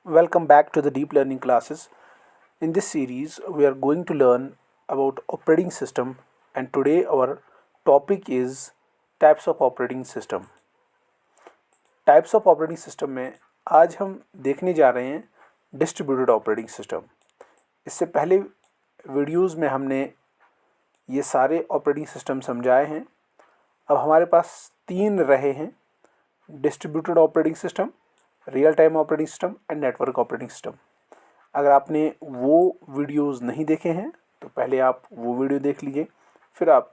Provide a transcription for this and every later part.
Welcome back to the deep learning classes. In this series, we are going to learn about operating system, and today our topic is types of operating system. Types of operating system में आज हम देखने जा रहे हैं distributed operating system. इससे पहले videos में हमने ये सारे ऑपरेटिंग सिस्टम समझाए हैं. अब हमारे पास तीन रहे हैं: distributed operating system, real time operating system and network operating system. अगर आपने वो वीडियोस नहीं देखे हैं तो पहले आप वो वीडियो देख लीजिए, फिर आप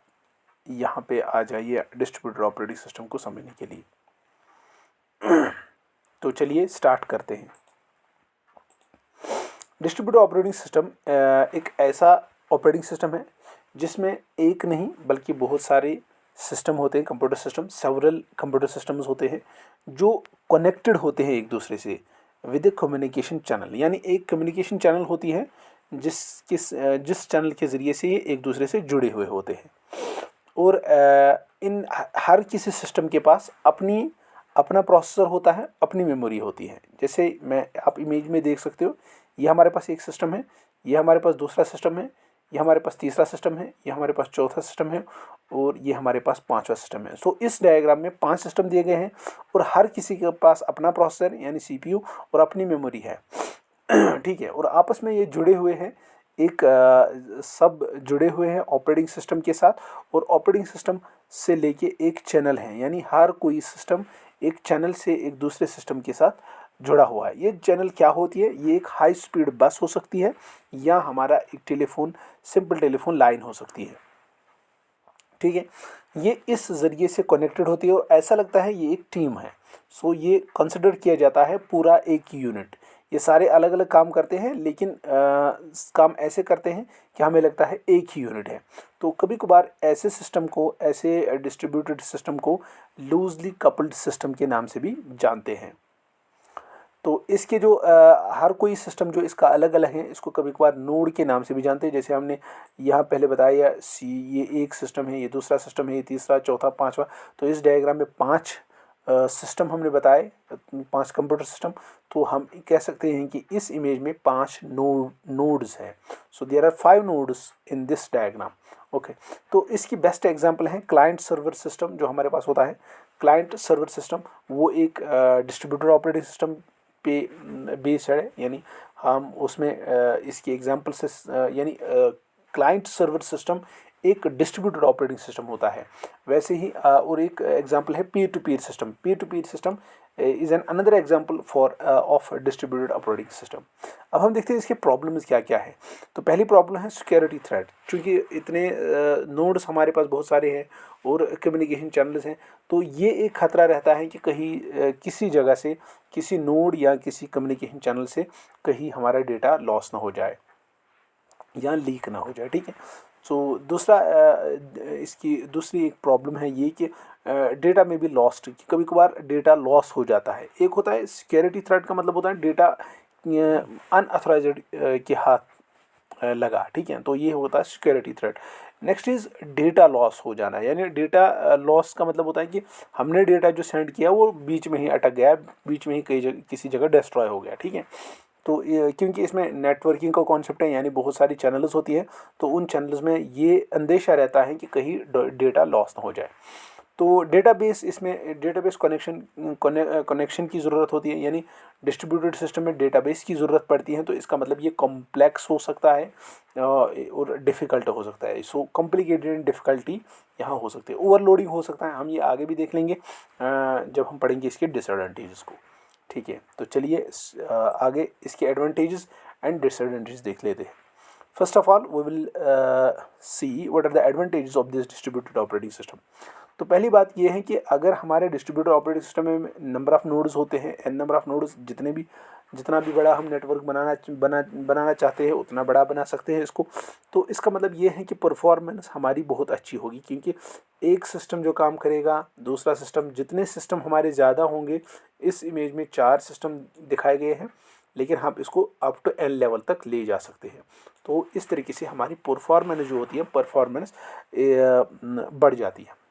यहाँ पे आ जाइए डिस्ट्रीब्यूटेड ऑपरेटिंग सिस्टम को समझने के लिए. तो चलिए स्टार्ट करते हैं. डिस्ट्रीब्यूटेड ऑपरेटिंग सिस्टम एक ऐसा ऑपरेटिंग सिस्टम है जिसमें एक नहीं बल्कि बहुत सारे सिस्टम होते हैं. Computer system, several computer systems होते हैं जो कनेक्टेड होते हैं एक दूसरे से विद ए कम्युनिकेशन चैनल. यानी एक कम्युनिकेशन चैनल होती है जिस चैनल के ज़रिए से ये एक दूसरे से जुड़े हुए होते हैं. और इन हर किसी सिस्टम के पास अपना प्रोसेसर होता है, अपनी मेमोरी होती है. जैसे आप इमेज में देख सकते हो, ये हमारे पास एक सिस्टम है, ये हमारे पास दूसरा सिस्टम है, ये हमारे पास तीसरा सिस्टम है, ये हमारे पास चौथा सिस्टम है और ये हमारे पास पांचवा सिस्टम है. सो इस डायग्राम में 5 सिस्टम दिए गए हैं और हर किसी के पास अपना प्रोसेसर यानी सीपीयू और अपनी मेमोरी है. ठीक है. और आपस में ये जुड़े हुए हैं, सब जुड़े हुए हैं ऑपरेटिंग सिस्टम के साथ. और ऑपरेटिंग सिस्टम से लेके एक चैनल है, यानी हर कोई सिस्टम एक चैनल से एक दूसरे सिस्टम के साथ जुड़ा हुआ है. ये चैनल क्या होती है? ये एक हाई स्पीड बस हो सकती है या हमारा एक सिंपल टेलीफोन लाइन हो सकती है. ठीक है. ये इस ज़रिए से कनेक्टेड होती है और ऐसा लगता है ये एक टीम है. सो ये कंसिडर किया जाता है पूरा एक यूनिट. ये सारे अलग अलग काम करते हैं लेकिन काम ऐसे करते हैं कि हमें लगता है एक ही यूनिट है. तो कभी कभार ऐसे सिस्टम को, ऐसे डिस्ट्रीब्यूटेड सिस्टम को लूजली कपल्ड सिस्टम के नाम से भी जानते हैं. तो इसके जो हर कोई सिस्टम जो इसका अलग अलग है, इसको कभी कभार नोड के नाम से भी जानते हैं. जैसे हमने यहाँ पहले बताया ये एक सिस्टम है, ये दूसरा सिस्टम है, ये तीसरा, चौथा, पांचवा. तो इस डायग्राम में 5 सिस्टम हमने बताए, 5 कंप्यूटर सिस्टम. तो हम कह सकते हैं कि इस इमेज में 5 नोड्स हैं. So there are 5 nodes in this diagram. Okay. तो इसकी बेस्ट एग्जांपल है क्लाइंट सर्वर सिस्टम जो हमारे पास होता है. क्लाइंट सर्वर सिस्टम वो एक डिस्ट्रीब्यूटेड ऑपरेटिंग सिस्टम पे बेस्ड है. यानी हम उसमें इसकी एग्जांपल से यानी क्लाइंट सर्वर सिस्टम एक डिस्ट्रीब्यूटेड ऑपरेटिंग सिस्टम होता है. वैसे ही और एक एग्जांपल है peer to peer system. Peer to peer system is an another example for of distributed operating system. अब हम देखते हैं इसके प्रॉब्लम्स क्या क्या है. तो पहली प्रॉब्लम है सिक्योरिटी थ्रेट. क्योंकि इतने नोड्स हमारे पास बहुत सारे हैं और कम्युनिकेशन चैनल्स हैं, तो ये एक खतरा रहता है कि कहीं किसी जगह से, किसी नोड या किसी कम्युनिकेशन चैनल से कहीं हमारा डेटा लॉस ना हो जाए या लीक ना हो जाए. ठीक है. सो दूसरा इसकी दूसरी एक प्रॉब्लम है ये कि डेटा में भी लॉस्ट, कभी कभार डेटा लॉस हो जाता है. एक होता है सिक्योरिटी थ्रेट का मतलब होता है डेटा अनऑथराइज्ड के हाथ लगा. ठीक है. तो ये होता है security threat. Next is data loss हो जाना. यानी डेटा लॉस का मतलब होता है कि हमने डेटा जो सेंड किया वो बीच में ही अटक गया, बीच में ही किसी जगह डिस्ट्रॉय हो गया. ठीक है. तो क्योंकि इसमें नेटवर्किंग का कॉन्सेप्ट है, यानी बहुत सारी चैनल्स होती है, तो उन चैनल्स में ये अंदेशा रहता है कि कहीं डेटा लॉस ना हो जाए. तो डेटाबेस, इसमें डेटाबेस कनेक्शन की ज़रूरत होती है. यानी डिस्ट्रीब्यूटेड सिस्टम में डेटाबेस की ज़रूरत पड़ती है. तो इसका मतलब ये कॉम्प्लेक्स हो सकता है और डिफ़िकल्ट हो सकता है. सो कॉम्प्लिकेटेड डिफ़िकल्टी यहाँ हो सकती है, ओवरलोडिंग हो सकता है. हम ये आगे भी देख लेंगे जब हम पढ़ेंगे इसके डिसएडवांटेजेस को. ठीक है. तो चलिए आगे इसके एडवांटेजेस एंड डिसएडवांटेजेस देख लेते हैं. First of all we will see what are the advantages of this distributed operating system. तो पहली बात ये है कि अगर हमारे डिस्ट्रीब्यूटेड ऑपरेटिंग सिस्टम में नंबर ऑफ़ नोड्स होते हैं, एन नंबर ऑफ़ नोड्स, जितना भी बड़ा हम नेटवर्क बनाना चाहते हैं उतना बड़ा बना सकते हैं इसको. तो इसका मतलब ये है कि परफॉर्मेंस हमारी बहुत अच्छी होगी, क्योंकि एक सिस्टम जो काम करेगा, दूसरा सिस्टम, जितने सिस्टम हमारे ज़्यादा होंगे, इस इमेज में 4 सिस्टम दिखाए गए हैं लेकिन हम इसको अप टू n लेवल तक ले जा सकते हैं. तो इस तरीके से हमारी परफॉर्मेंस जो होती है, परफॉर्मेंस बढ़ जाती है.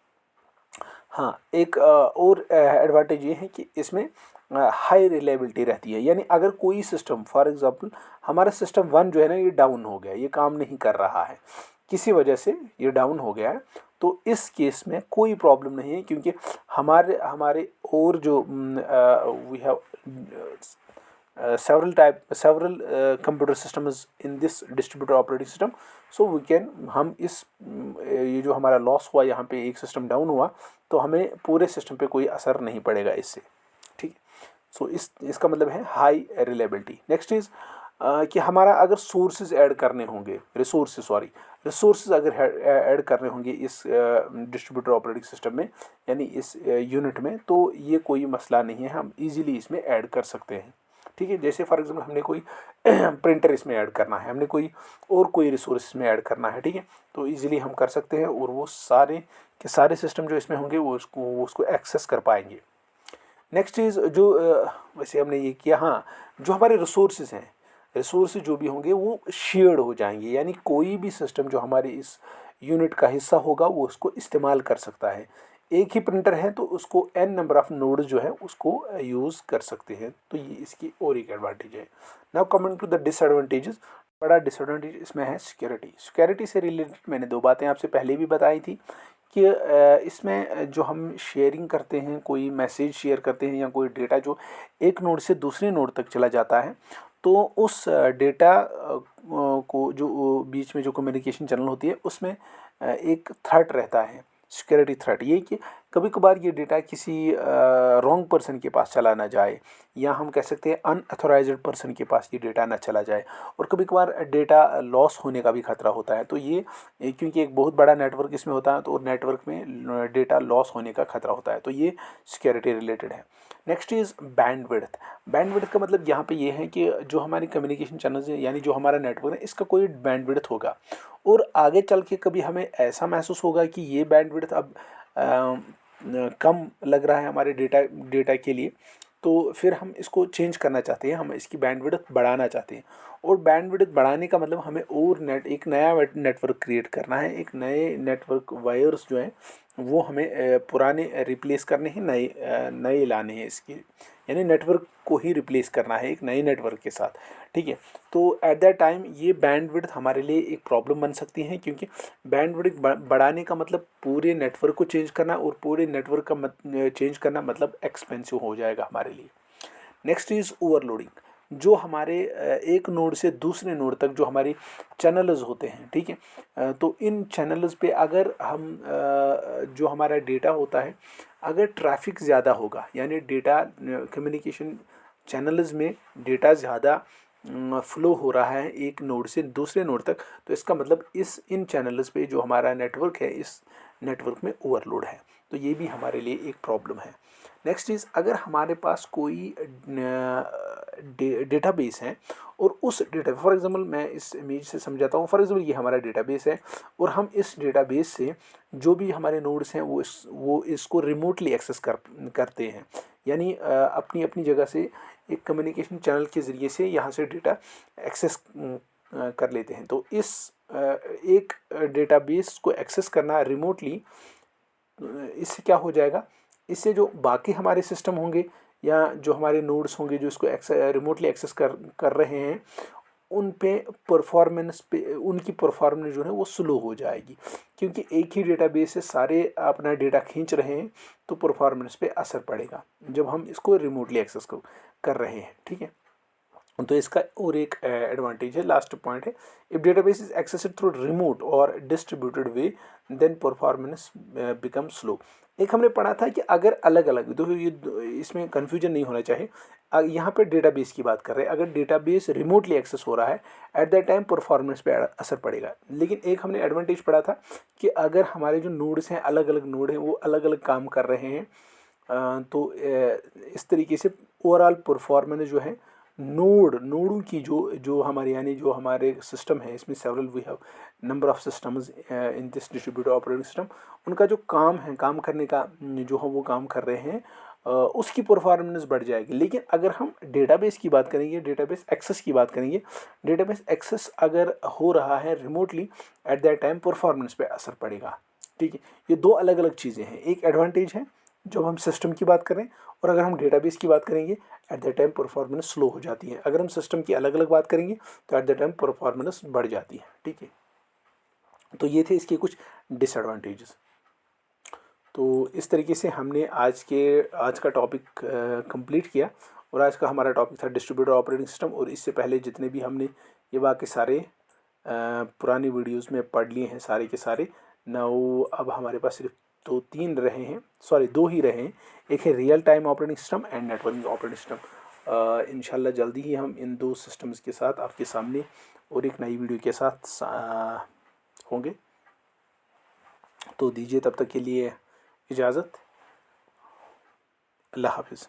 हाँ, एक और एडवांटेज ये है कि इसमें हाई रिलायबिलिटी रहती है। यानी अगर कोई सिस्टम, फॉर एग्जांपल हमारा सिस्टम 1 जो है ना, ये डाउन हो गया, ये काम नहीं कर रहा है, किसी वजह से ये डाउन हो गया है, तो इस केस में कोई प्रॉब्लम नहीं है, क्योंकि हमारे हमारे और जो we have several computer systems in this distributed operating system, so we can हम इस ये जो हमारा लॉस हुआ, यहाँ पे एक सिस्टम डाउन हुआ, तो हमें पूरे सिस्टम पे कोई असर नहीं पड़ेगा इससे, ठीक है। सो इसका मतलब है हाई रिलायबिलिटी। नेक्स्ट इज कि हमारा अगर सोर्सेज ऐड करने होंगे, रिसोर्सेज अगर ऐड करने होंगे इस डिस्ट्रीब्यूटर ऑपरेटिंग सिस्टम में, यानी इस यूनिट में, तो ये कोई मसला नहीं है, हम इजीली इसमें ऐड कर सकते हैं, ठीक है। जैसे फॉर एग्जांपल हमने कोई प्रिंटर इसमें ऐड करना है, हमने कोई रिसोर्स इसमें ऐड करना है, ठीक है, तो इजीली हम कर सकते हैं, और वो सारे के सारे सिस्टम जो इसमें होंगे वो उसको एक्सेस कर पाएंगे। नेक्स्ट इज़ जो वैसे हमने ये किया, हाँ, जो हमारे रिसोर्सेज हैं, रिसोर्सेज जो भी होंगे वो शेयर्ड हो जाएंगे, यानी कोई भी सिस्टम जो हमारे इस यूनिट का हिस्सा होगा वो उसको इस्तेमाल कर सकता है। एक ही प्रिंटर है तो उसको n नंबर ऑफ़ नोड्स जो है उसको यूज़ कर सकते हैं, तो ये इसकी और एक एडवांटेज है। Now coming to the disadvantages, बड़ा डिसएडवांटेज इसमें है सिक्योरिटी से रिलेटेड मैंने दो बातें आपसे पहले भी बताई थी कि इसमें जो हम शेयरिंग करते हैं, कोई मैसेज शेयर करते हैं या कोई डेटा जो एक नोड से दूसरे नोड तक चला जाता है, तो उस डेटा को जो बीच में जो कम्युनिकेशन चैनल होती है उसमें एक थ्रेट रहता है, सिक्योरिटी थ्रेट, ये कि कभी कभार ये डेटा किसी रॉन्ग पर्सन के पास चला ना जाए, या हम कह सकते हैं अनऑथोराइज्ड पर्सन के पास ये डेटा ना चला जाए, और कभी कभार डेटा लॉस होने का भी खतरा होता है। तो ये क्योंकि एक बहुत बड़ा नेटवर्क इसमें होता है, तो नेटवर्क में डेटा लॉस होने का खतरा होता है, तो ये सिक्योरिटी रिलेटेड है। नेक्स्ट इज़ बैंडविड्थ का मतलब यहाँ पे ये है कि जो हमारी कम्युनिकेशन चैनल्स हैं, यानी जो हमारा नेटवर्क है, इसका कोई बैंडविड्थ होगा, और आगे चल के कभी हमें ऐसा महसूस होगा कि ये बैंडविड्थ अब कम लग रहा है हमारे डेटा के लिए, तो फिर हम इसको चेंज करना चाहते हैं, हम इसकी बैंडविड्थ बढ़ाना चाहते हैं। और बैंडविड्थ बढ़ाने का मतलब हमें और एक नया नेटवर्क क्रिएट करना है, एक नए नेटवर्क वायर्स जो हैं वो हमें पुराने रिप्लेस करने हैं, नए लाने हैं इसकी, यानी नेटवर्क को ही रिप्लेस करना है एक नए नेटवर्क के साथ, ठीक है। तो एट दैट टाइम ये बैंडविड्थ हमारे लिए एक प्रॉब्लम बन सकती है, क्योंकि बैंडविड्थ बढ़ाने का मतलब पूरे नेटवर्क को चेंज करना, और पूरे नेटवर्क का चेंज करना मतलब एक्सपेंसिव हो जाएगा हमारे लिए। नेक्स्ट इज़ ओवरलोडिंग, जो हमारे एक नोड से दूसरे नोड तक जो हमारी चैनल्स होते हैं, ठीक है, तो इन चैनल्स पे अगर हम जो हमारा डेटा होता है, अगर ट्रैफिक ज़्यादा होगा, यानी डेटा कम्युनिकेशन चैनल्स में डेटा ज़्यादा फ्लो हो रहा है एक नोड से दूसरे नोड तक, तो इसका मतलब इन चैनल्स पे जो हमारा नेटवर्क है, इस नेटवर्क में ओवरलोड है, तो ये भी हमारे लिए एक प्रॉब्लम है। नेक्स्ट इज़ अगर हमारे पास कोई डेटाबेस है, और उस डेटा, फॉर एग्जांपल मैं इस इमेज से समझाता हूँ, फॉर एग्जांपल ये हमारा डेटाबेस है, और हम इस डेटाबेस से जो भी हमारे नोड्स हैं वो इसको रिमोटली एक्सेस करते हैं, यानी अपनी अपनी जगह से एक कम्युनिकेशन चैनल के ज़रिए से यहाँ से डेटा एक्सेस कर लेते हैं। तो इस एक डेटाबेस को एक्सेस करना रिमोटली, इससे क्या हो जाएगा, इससे जो बाकी हमारे सिस्टम होंगे या जो हमारे नोड्स होंगे जो इसको रिमोटली एक्सेस कर रहे हैं, उन पे उनकी परफॉर्मेंस जो है वो स्लो हो जाएगी, क्योंकि एक ही डेटाबेस से सारे अपना डेटा खींच रहे हैं, तो परफॉर्मेंस पे असर पड़ेगा जब हम इसको रिमोटली एक्सेस कर रहे हैं, ठीक है। तो इसका और एक एडवांटेज है, लास्ट पॉइंट है, if database is accessed through remote और डिस्ट्रीब्यूटेड वे देन परफॉर्मेंस बिकम स्लो। एक हमने पढ़ा था कि अगर अलग अलग, तो ये इसमें कन्फ्यूजन नहीं होना चाहिए, यहाँ पे डेटाबेस की बात कर रहे हैं, अगर डेटाबेस रिमोटली एक्सेस हो रहा है एट दैट टाइम परफॉर्मेंस पे असर पड़ेगा। लेकिन एक हमने एडवांटेज पढ़ा था कि अगर हमारे जो नोड्स हैं, अलग अलग नोड हैं, वो अलग अलग काम कर रहे हैं, तो इस तरीके से ओवरऑल परफॉर्मेंस जो है नोडों की जो हमारे, यानी जो हमारे सिस्टम है, इसमें several we have number of systems in this distributed operating system, उनका जो काम है, काम करने का जो हम वो काम कर रहे हैं, उसकी परफॉर्मेंस बढ़ जाएगी। लेकिन अगर हम डेटाबेस की बात करेंगे, डेटाबेस एक्सेस की बात करेंगे, डेटाबेस एक्सेस अगर हो रहा है remotely, at that time performance पे असर पड़ेगा, ठीक है। ये दो अलग अलग चीज़ें हैं, एक एडवांटेज है जब हम सिस्टम की बात करें, और अगर हम डेटाबेस की बात करेंगे at the time performance slow हो जाती है। अगर हम सिस्टम की अलग अलग बात करेंगे तो एट द टाइम परफॉर्मेंस बढ़ जाती है। ठीक है, तो ये थे इसके कुछ डिसएडवांटेजेस। तो इस तरीके से हमने आज का टॉपिक कंप्लीट किया, और आज का हमारा टॉपिक था डिस्ट्रीब्यूटर ऑपरेटिंग सिस्टम। और इससे पहले जितने भी हमने ये बाकी सारे पुरानी वीडियोस में पढ़ लिए हैं सारे के सारे नाउ, अब हमारे पास सिर्फ दो तीन रहे हैं, सॉरी दो ही रहे हैं। एक है real time operating system and networking operating system. इंशाल्लाह जल्दी ही हम इन दो सिस्टम्स के साथ आपके सामने और एक नई वीडियो के साथ होंगे। तो दीजिए तब तक के लिए इजाज़त। अल्लाह हाफिज़।